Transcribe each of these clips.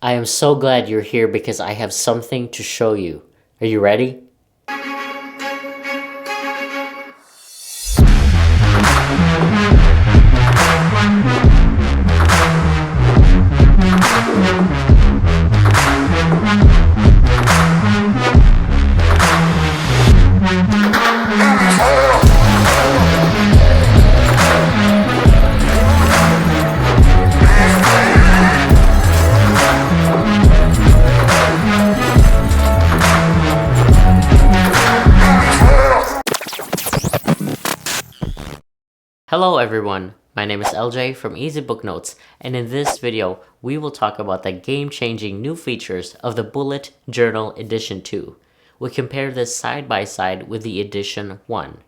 I am so glad you're here because I have something to show you. Are you ready? Hello everyone, my name is LJ from Easy Book Notes, and in this video we will talk about the game-changing new features of the Bullet Journal Edition 2. We compare this side by side with the Edition 1.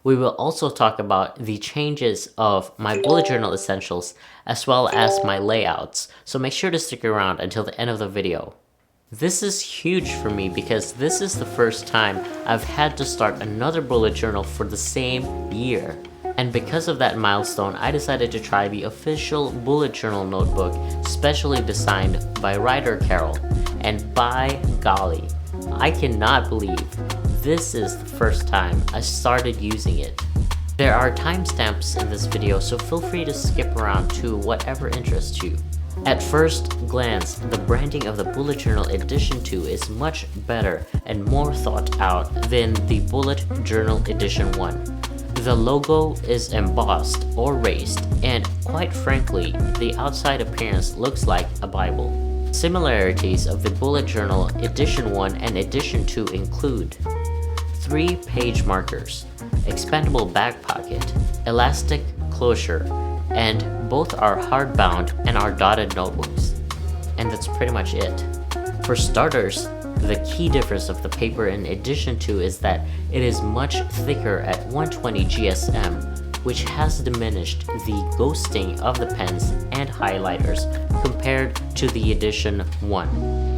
We will also talk about the changes of my bullet journal essentials as well as my layouts, so make sure to stick around until the end of the video. This is huge for me because this is the first time I've had to start another bullet journal for the same year. And because of that milestone, I decided to try the official bullet journal notebook specially designed by writer Carol. And by golly, I cannot believe this is the first time I started using it. There are timestamps in this video, so feel free to skip around to whatever interests you. At first glance, the branding of the Bullet Journal Edition 2 is much better and more thought out than the Bullet Journal Edition 1. The logo is embossed or raised, and quite frankly, the outside appearance looks like a Bible. Similarities of the Bullet Journal Edition 1 and Edition 2 include 3 page markers, expandable back pocket, elastic closure, and both are hardbound and are dotted notebooks. And that's pretty much it. For starters, the key difference of the paper in Edition 2 is that it is much thicker at 120 GSM, which has diminished the ghosting of the pens and highlighters compared to the Edition 1.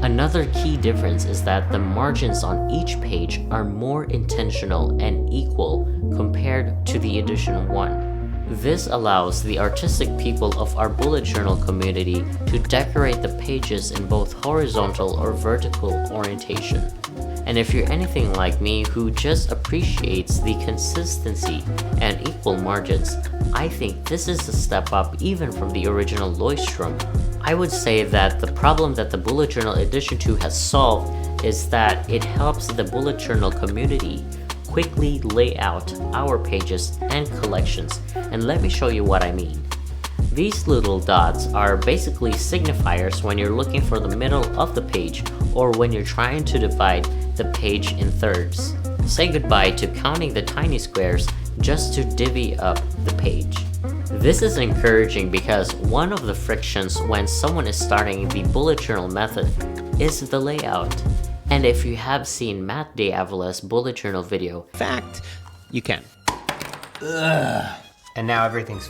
Another key difference is that the margins on each page are more intentional and equal compared to the Edition 1. This allows the artistic people of our bullet journal community to decorate the pages in both horizontal or vertical orientation. And if you're anything like me who just appreciates the consistency and equal margins, I think this is a step up even from the original Leuchtturm. I would say that the problem that the Bullet Journal Edition 2 has solved is that it helps the bullet journal community quickly lay out our pages and collections, and let me show you what I mean. These little dots are basically signifiers when you're looking for the middle of the page or when you're trying to divide the page in thirds. Say goodbye to counting the tiny squares just to divvy up the page. This is encouraging because one of the frictions when someone is starting the bullet journal method is the layout. And if you have seen Matt D'Avala's bullet journal video, fact, you can. Ugh. And now everything's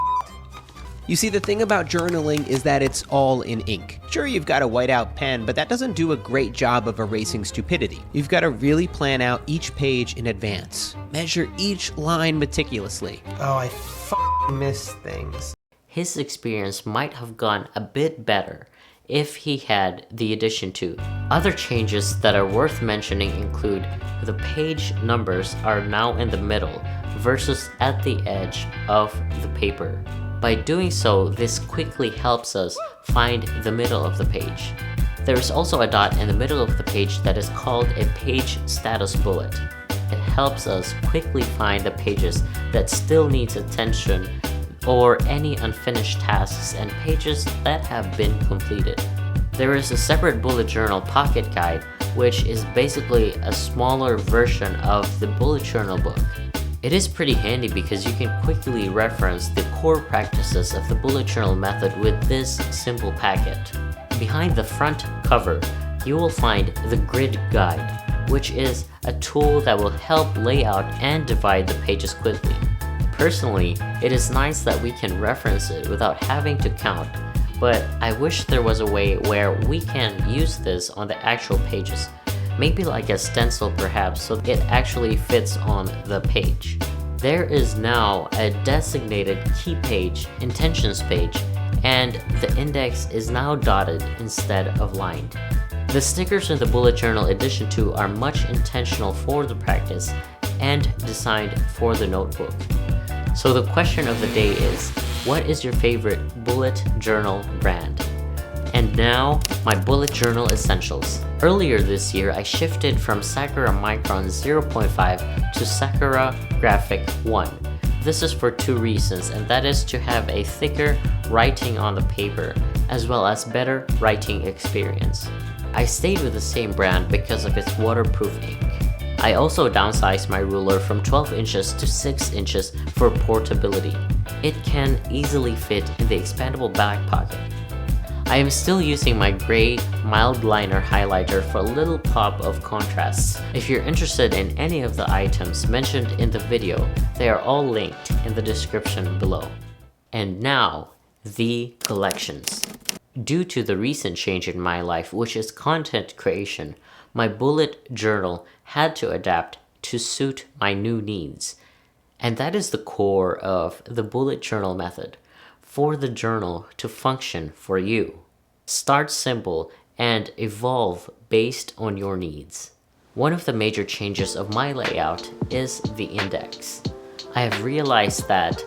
You see, the thing about journaling is that it's all in ink. Sure, you've got a whiteout pen, but that doesn't do a great job of erasing stupidity. You've got to really plan out each page in advance. Measure each line meticulously. Oh, I miss things. his experience might have gone a bit better if he had the Edition 2. Other changes that are worth mentioning include the page numbers are now in the middle versus at the edge of the paper. By doing so, this quickly helps us find the middle of the page. There is also a dot in the middle of the page that is called a page status bullet. It helps us quickly find the pages that still needs attention or any unfinished tasks and pages that have been completed. There is a separate bullet journal pocket guide, which is basically a smaller version of the bullet journal book. It is pretty handy because you can quickly reference the core practices of the bullet journal method with this simple packet. Behind the front cover, you will find the grid guide, which is a tool that will help lay out and divide the pages quickly. Personally, it is nice that we can reference it without having to count, but I wish there was a way where we can use this on the actual pages. Maybe like a stencil perhaps, so it actually fits on the page. There is now a designated key page, intentions page, and the index is now dotted instead of lined. The stickers in the Bullet Journal Edition 2 are much intentional for the practice and designed for the notebook. So the question of the day is, what is your favorite bullet journal brand? And now, my bullet journal essentials. Earlier this year, I shifted from Sakura Micron 0.5 to Sakura Graphic 1. This is for two reasons, and that is to have a thicker writing on the paper, as well as better writing experience. I stayed with the same brand because of its waterproof ink. I also downsized my ruler from 12 inches to 6 inches for portability. It can easily fit in the expandable back pocket. I am still using my gray mild liner highlighter for a little pop of contrast. If you're interested in any of the items mentioned in the video, they are all linked in the description below. And now, the collections. Due to the recent change in my life, which is content creation, my bullet journal had to adapt to suit my new needs. And that is the core of the bullet journal method, for the journal to function for you. Start simple and evolve based on your needs. One of the major changes of my layout is the index. I have realized that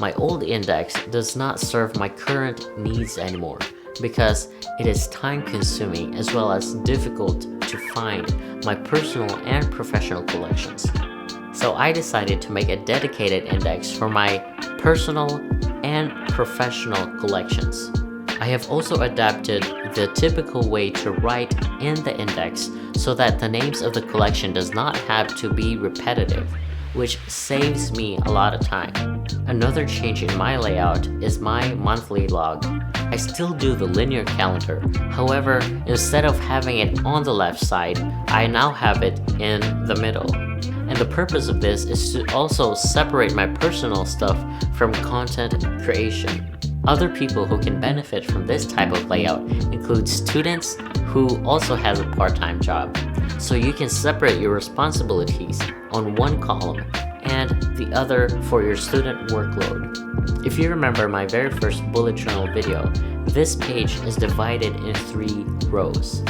my old index does not serve my current needs anymore because it is time-consuming as well as difficult to find my personal and professional collections. So I decided to make a dedicated index for my personal and professional collections. I have also adapted the typical way to write in the index so that the names of the collection does not have to be repetitive, which saves me a lot of time. Another change in my layout is my monthly log. I still do the linear calendar, however, instead of having it on the left side, I now have it in the middle. And the purpose of this is to also separate my personal stuff from content creation. Other people who can benefit from this type of layout include students who also have a part-time job. So you can separate your responsibilities on one column and the other for your student workload. If you remember my very first bullet journal video, this page is divided in 3 rows: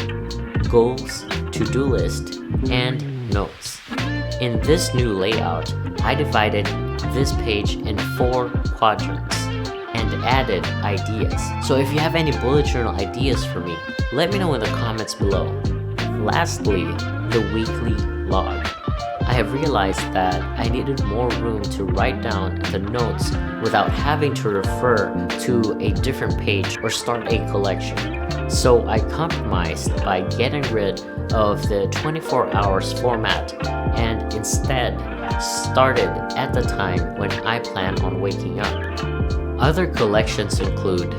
goals, to-do list, and notes. In this new layout, I divided this page in 4 quadrants and added ideas. So if you have any bullet journal ideas for me, let me know in the comments below. Lastly, the weekly log. I have realized that I needed more room to write down the notes without having to refer to a different page or start a collection. So I compromised by getting rid of the 24 hours format and instead started at the time when I plan on waking up. Other collections include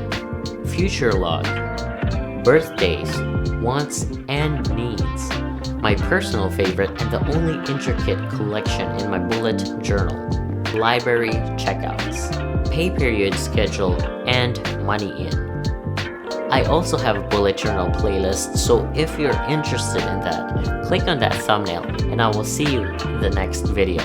future log, birthdays, wants and needs, my personal favorite and the only intricate collection in my bullet journal, library checkouts, pay period schedule, and money in. I also have a bullet journal playlist, so if you're interested in that, click on that thumbnail and I will see you in the next video.